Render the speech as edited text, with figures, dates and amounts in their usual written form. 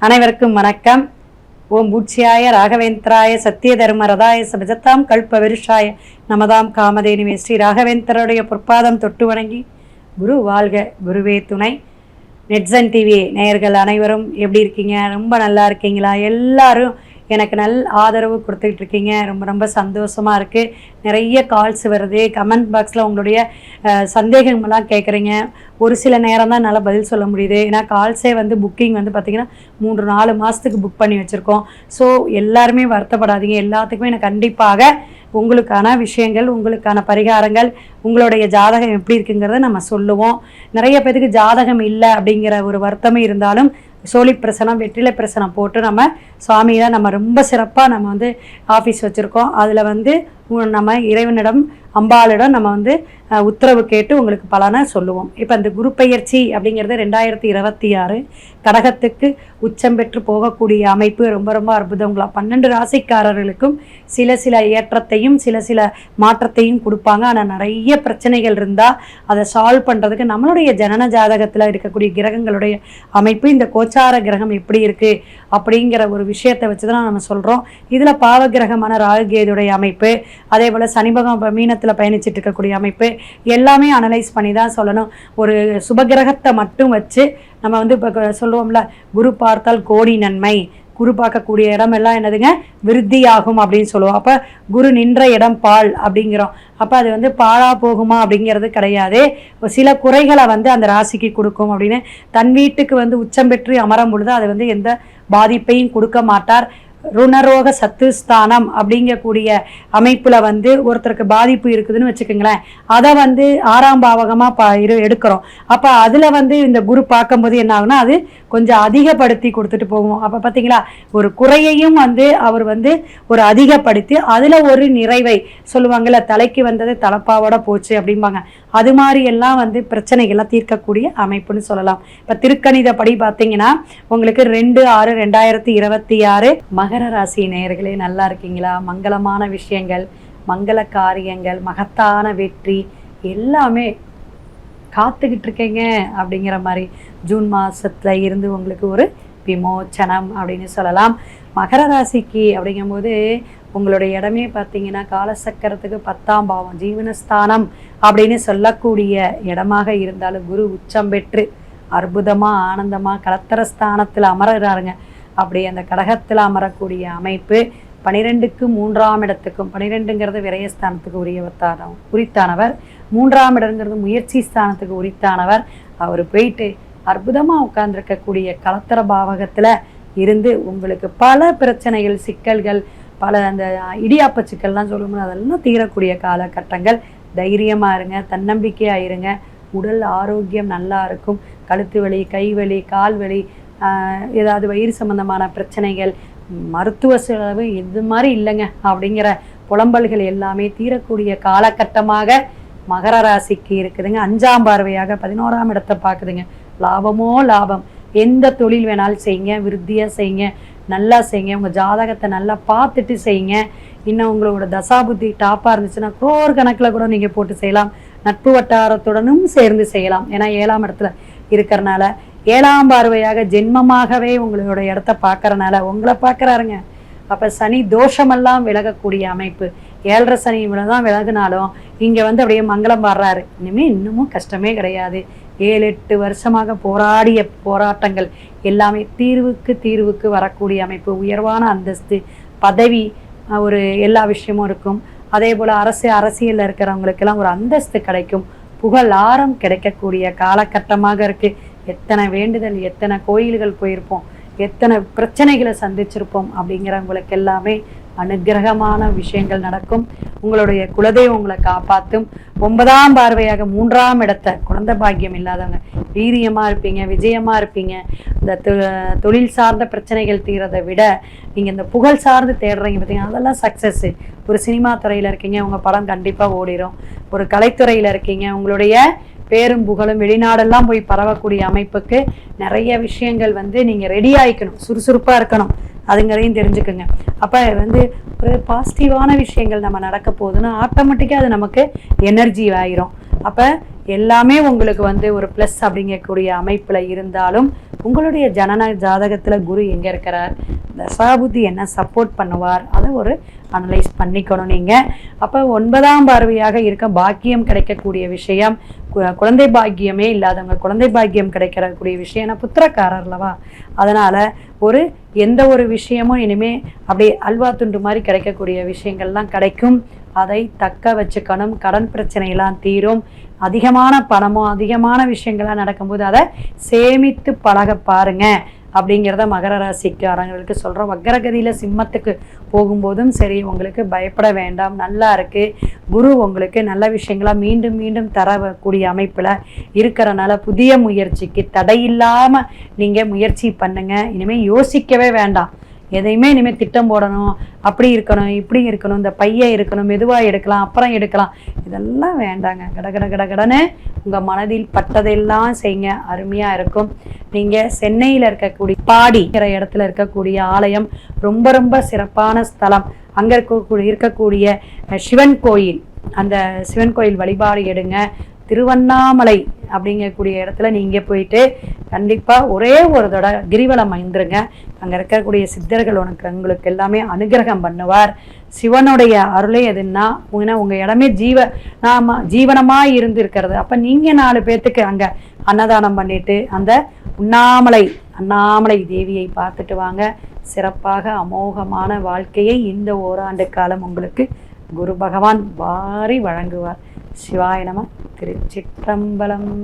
அனைவருக்கும் வணக்கம். ஓம் பூச்சியாய ராகவேந்திராய சத்திய தர்ம ரதாய சபஜத்தாம் கல்ப விருஷாய நமதாம் காமதேனுவே ஸ்ரீ ராகவேந்திரருடைய பொற்பாதம் தொட்டு வணங்கி குரு வாழ்க குருவே துணை. நெட்சன் டிவி நேயர்கள் அனைவரும் எப்படி இருக்கீங்க? ரொம்ப நல்லா இருக்கீங்களா? எல்லாரும் எனக்கு ஆதரவு கொடுத்துக்கிட்டு இருக்கீங்க. ரொம்ப ரொம்ப சந்தோஷமாக இருக்குது. நிறைய கால்ஸ் வருது. கமெண்ட் பாக்ஸில் உங்களுடைய சந்தேகங்கள்லாம் கேட்குறீங்க. ஒரு சில நேரம் தான் என்னால் பதில் சொல்ல முடியுது. ஏன்னா கால்ஸே புக்கிங் பார்த்திங்கன்னா 3-4 மாதத்துக்கு புக் பண்ணி வச்சுருக்கோம். ஸோ எல்லாருமே வருத்தப்படாதீங்க. எல்லாத்துக்குமே எனக்கு கண்டிப்பாக உங்களுக்கான விஷயங்கள், உங்களுக்கான பரிகாரங்கள், உங்களுடைய ஜாதகம் எப்படி இருக்குங்கிறத நம்ம சொல்லுவோம். நிறைய பேருக்கு ஜாதகம் இல்லை அப்படிங்கிற ஒரு வருத்தமே இருந்தாலும் சோழி பிரசனம், வெற்றிலை பிரசனம் போட்டு நம்ம சுவாமியை நம்ம ரொம்ப சிறப்பாக நம்ம ஆஃபீஸ் வச்சுருக்கோம். அதில் நம்ம இறைவனிடம், அம்பாளிடம் நம்ம உத்தரவு கேட்டு உங்களுக்கு பலனை சொல்லுவோம். இப்போ இந்த குரு பெயர்ச்சி அப்படிங்கிறது 2026 கடகத்துக்கு உச்சம் பெற்று போகக்கூடிய அமைப்பு ரொம்ப ரொம்ப அற்புதங்களா 12 ராசிக்காரர்களுக்கும் சில ஏற்றத்தையும் சில மாற்றத்தையும் கொடுப்பாங்க. ஆனால் நிறைய பிரச்சனைகள் இருந்தால் அதை சால்வ் பண்ணுறதுக்கு நம்மளுடைய ஜனன ஜாதகத்தில் இருக்கக்கூடிய கிரகங்களுடைய அமைப்பு, இந்த கோச்சார கிரகம் எப்படி இருக்குது அப்படிங்கிற ஒரு விஷயத்தை வச்சு தான் நம்ம சொல்கிறோம். இதில் பாவ கிரகமான ராகுகேதுடைய அமைப்பு, அதே போல் சனிபகம் மீனத்தில் பயணிச்சுட்டு இருக்கக்கூடிய அமைப்பு எல்லாமே அனலைஸ் பண்ணி தான் சொல்லணும். ஒரு சுபகிரகத்தை மட்டும் வச்சு நம்ம இப்போ சொல்லுவோம்ல, குரு பார்த்தால் கோடி நன்மை, குரு பார்க்கக்கூடிய இடமெல்லாம் என்னதுங்க விருத்தியாகும் அப்படின்னு சொல்லுவோம். அப்போ குரு நின்ற இடம் பால் அப்படிங்கிறோம். அப்போ அது பாழா போகுமா அப்படிங்கிறது கிடையாது. சில குறைகளை அந்த ராசிக்கு கொடுக்கும் அப்படின்னு தன் வீட்டுக்கு உச்சம் பெற்று அமரும் பொழுது அது எந்த பாதிப்பையும் கொடுக்க மாட்டார். ருணரோக சத்துஸ்தானம் அப்படிங்கக்கூடிய அமைப்பில் ஒருத்தருக்கு பாதிப்பு இருக்குதுன்னு வச்சுக்கோங்களேன். அதை 6ஆம் பாவகமாக எடுக்கிறோம். அப்போ அதில் இந்த குரு பார்க்கும்போது என்ன ஆகுனா அது கொஞ்சம் அதிகப்படுத்தி கொடுத்துட்டு போகும். அப்போ பார்த்தீங்களா, ஒரு குறையையும் அவர் ஒரு அதிகப்படுத்தி அதில் ஒரு நிறைவை சொல்லுவாங்கள்ல, தலைக்கு வந்தது தலப்பாவோட போச்சு அப்படிம்பாங்க. அது மாதிரி எல்லாம் பிரச்சனைகள்லாம் தீர்க்கக்கூடிய அமைப்புன்னு சொல்லலாம். இப்போ திருக்கணிதப்படி பார்த்தீங்கன்னா உங்களுக்கு 2/6/2026 மகர ராசி நேயர்களே நல்லா இருக்கீங்களா? மங்களமான விஷயங்கள், மங்கள காரியங்கள், மகத்தான வெற்றி எல்லாமே காத்துக்கிட்டு இருக்கீங்க அப்படிங்கிற மாதிரி ஜூன் மாதத்தில் இருந்து உங்களுக்கு ஒரு விமோச்சனம் அப்படின்னு சொல்லலாம். மகர ராசிக்கு அப்படிங்கும்போது உங்களுடைய இடமே பார்த்தீங்கன்னா காலசக்கரத்துக்கு 10ஆம் பாவம் ஜீவனஸ்தானம் அப்படின்னு சொல்லக்கூடிய இடமாக இருந்தாலும் குரு உச்சம் பெற்று அற்புதமாக ஆனந்தமாக கலத்தரஸ்தானத்தில் அமர்றாருங்க. அப்படி அந்த கடகத்தில் அமரக்கூடிய அமைப்பு 12க்கு 3ஆம் இடத்துக்கும், 12ங்கிறது விரயஸ்தானத்துக்கு உரித்தானவர், 3ஆம் இடங்கிறது முயற்சி ஸ்தானத்துக்கு உரித்தானவர். அவர் போயிட்டு அற்புதமாக உட்கார்ந்துருக்கக்கூடிய கலத்தர பாவகத்தில் இருந்து உங்களுக்கு பல பிரச்சனைகள், சிக்கல்கள், பல அந்த இடியாப்ப சிக்கல்லாம் சொல்லும்போது அதெல்லாம் தீரக்கூடிய காலகட்டங்கள். தைரியமாக இருங்க, தன்னம்பிக்கையாக இருங்க. உடல் ஆரோக்கியம் நல்லா இருக்கும். கழுத்து வலி, கை வலி, கால் வலி, ஏதாவது வயிறு சம்பந்தமான பிரச்சனைகள், மருத்துவ செலவு இது மாதிரி இல்லைங்க அப்படிங்கிற புலம்பல்கள் எல்லாமே தீரக்கூடிய காலகட்டமாக மகர ராசிக்கு இருக்குதுங்க. 5ஆம் பார்வையாக 11ஆம் இடத்தை பார்க்குதுங்க. லாபமோ லாபம். எந்த தொழில் வேணாலும் செய்யுங்க, விருத்தியாக செய்யுங்க, நல்லா செய்யுங்க. உங்கள் ஜாதகத்தை நல்லா பார்த்துட்டு செய்யுங்க. இன்னும் உங்களோட தசாபுத்தி டாப்பாக இருந்துச்சுன்னா கோர் கணக்கில் கூட நீங்கள் போட்டு செய்யலாம். நட்பு வட்டாரத்துடனும் சேர்ந்து செய்யலாம். ஏன்னா 7ஆம் இடத்துல இருக்கிறனால 7ஆம் பார்வையாக ஜென்மமாகவே உங்களோட இடத்த பார்க்கறனால உங்களை பார்க்குறாருங்க. அப்போ சனி தோஷமெல்லாம் விலகக்கூடிய அமைப்பு. 7.5 சனி தான் விலகுனாலும் இங்கே அப்படியே மங்களம் பாடுறாரு. இன்னமும் கஷ்டமே கிடையாது. 7-8 வருஷமாக போராடிய போராட்டங்கள் எல்லாமே தீர்வுக்கு வரக்கூடிய அமைப்பு. உயர்வான அந்தஸ்து, பதவி, ஒரு எல்லா விஷயமும் இருக்கும். அதே போல் அரசியலில் இருக்கிறவங்களுக்கெல்லாம் ஒரு அந்தஸ்து கிடைக்கும். புகழாரம் கிடைக்கக்கூடிய காலகட்டமாக இருக்குது. எத்தனை வேண்டுதல், எத்தனை கோயில்கள் போயிருப்போம், எத்தனை பிரச்சனைகளை சந்திச்சிருப்போம் அப்படிங்கிறவங்களுக்கு எல்லாமே அனுகிரகமான விஷயங்கள் நடக்கும். உங்களுடைய குலதெய்வம் உங்களை காப்பாற்றும். 9ஆம் பார்வையாக 3ஆம் இடத்தை, குழந்தை பாக்கியம் இல்லாதவங்க வீரியமாக இருப்பீங்க, விஜயமாக இருப்பீங்க. இந்த தொழில் சார்ந்த பிரச்சனைகள் தீரதை விட நீங்கள் இந்த புகழ் சார்ந்து தேடுறீங்க பார்த்தீங்கன்னா அதெல்லாம் சக்ஸஸ்ஸு. ஒரு சினிமா துறையில் இருக்கீங்க, உங்கள் படம் கண்டிப்பாக ஓடிடும். ஒரு கலைத்துறையில் இருக்கீங்க, உங்களுடைய பேரும் புகழும் வெளிநாடெல்லாம் போய் பரவக்கூடிய அமைப்புக்கு நிறைய விஷயங்கள் நீங்கள் ரெடி ஆகிக்கணும், சுறுசுறுப்பாக இருக்கணும். அதுங்களையும் தெரிஞ்சுக்குங்க. அப்போ ஒரு பாசிட்டிவான விஷயங்கள் நம்ம நடக்க போகுதுன்னா ஆட்டோமேட்டிக்காக அது நமக்கு எனர்ஜி ஆயிரும். அப்போ எல்லாமே உங்களுக்கு வந்து ஒரு ப்ளஸ் அப்படிங்கக்கூடிய அமைப்பில் இருந்தாலும் உங்களுடைய ஜனன ஜாதகத்தில் குரு எங்கே இருக்கிறார், தசாபுத்தி என்ன சப்போர்ட் பண்ணுவார், அதை ஒரு அனலைஸ் பண்ணிக்கணும் நீங்கள். அப்போ 9ஆம் பார்வையாக இருக்க பாக்கியம் கிடைக்கக்கூடிய விஷயம், குழந்தை பாக்கியமே இல்லாதவங்க குழந்தை பாக்கியம் கிடைக்கக்கூடிய விஷயம், ஏன்னா புத்திரக்காரர்லவா, அதனால் எந்த ஒரு விஷயமும் இனிமேல் அப்படியே அல்வா துண்டு மாதிரி கிடைக்கக்கூடிய விஷயங்கள்லாம் கிடைக்கும். அதை தக்க வச்சுக்கணும். கடன் பிரச்சனையெல்லாம் தீரும். அதிகமான பணமோ அதிகமான விஷயங்கள்லாம் நடக்கும்போது அதை சேமித்து பழக பாருங்க அப்படிங்கிறத மகர ராசிக்காரங்களுக்கு சொல்கிறோம். வக்கரகதியில் சிம்மத்துக்கு போகும்போதும் சரி, உங்களுக்கு பயப்பட வேண்டாம், நல்லா இருக்குது. குரு உங்களுக்கு நல்ல விஷயங்களாக மீண்டும் மீண்டும் தரக்கூடிய அமைப்பில் இருக்கிறனால புதிய முயற்சிக்கு தடையில்லாமல் நீங்கள் முயற்சி பண்ணுங்கள். இனிமேல் யோசிக்கவே வேண்டாம். எதையுமே இனிமேல் திட்டம் போடணும், அப்படி இருக்கணும் இப்படி இருக்கணும், இந்த பையை இருக்கணும், மெதுவாக எடுக்கலாம் அப்புறம் எடுக்கலாம், இதெல்லாம் வேண்டாங்க. கடன்னு உங்கள் மனதில் பட்டதெல்லாம் செய்யுங்க, அருமையாக இருக்கும். நீங்கள் சென்னையில் இருக்கக்கூடிய பாடிங்கிற இடத்துல இருக்கக்கூடிய ஆலயம் ரொம்ப ரொம்ப சிறப்பான ஸ்தலம். அங்கே இருக்கக்கூடிய சிவன் கோயில், அந்த சிவன் கோயில் வழிபாடு எடுங்க. திருவண்ணாமலை அப்படிங்கக்கூடிய இடத்துல நீங்கள் போயிட்டு கண்டிப்பாக ஒரே ஒரு தடவை கிரிவலம் வந்துருங்க. அங்கே இருக்கக்கூடிய சித்தர்கள் உங்களுக்கு எல்லாமே அனுகிரகம் பண்ணுவார். சிவனுடைய அருளே எதுன்னா, உங்கள் இடமே ஜீவனமாக இருந்து இருக்கிறது. அப்போ நீங்கள் 4 பேர்த்துக்கு அங்கே அன்னதானம் பண்ணிட்டு அந்த அண்ணாமலை தேவியை பார்த்துட்டு வாங்க. சிறப்பாக அமோகமான வாழ்க்கையை இந்த ஓராண்டு காலம் உங்களுக்கு குரு பகவான் வாரி வழங்குவார். சிவாய நம. திருச்சிற்றம்பலம்.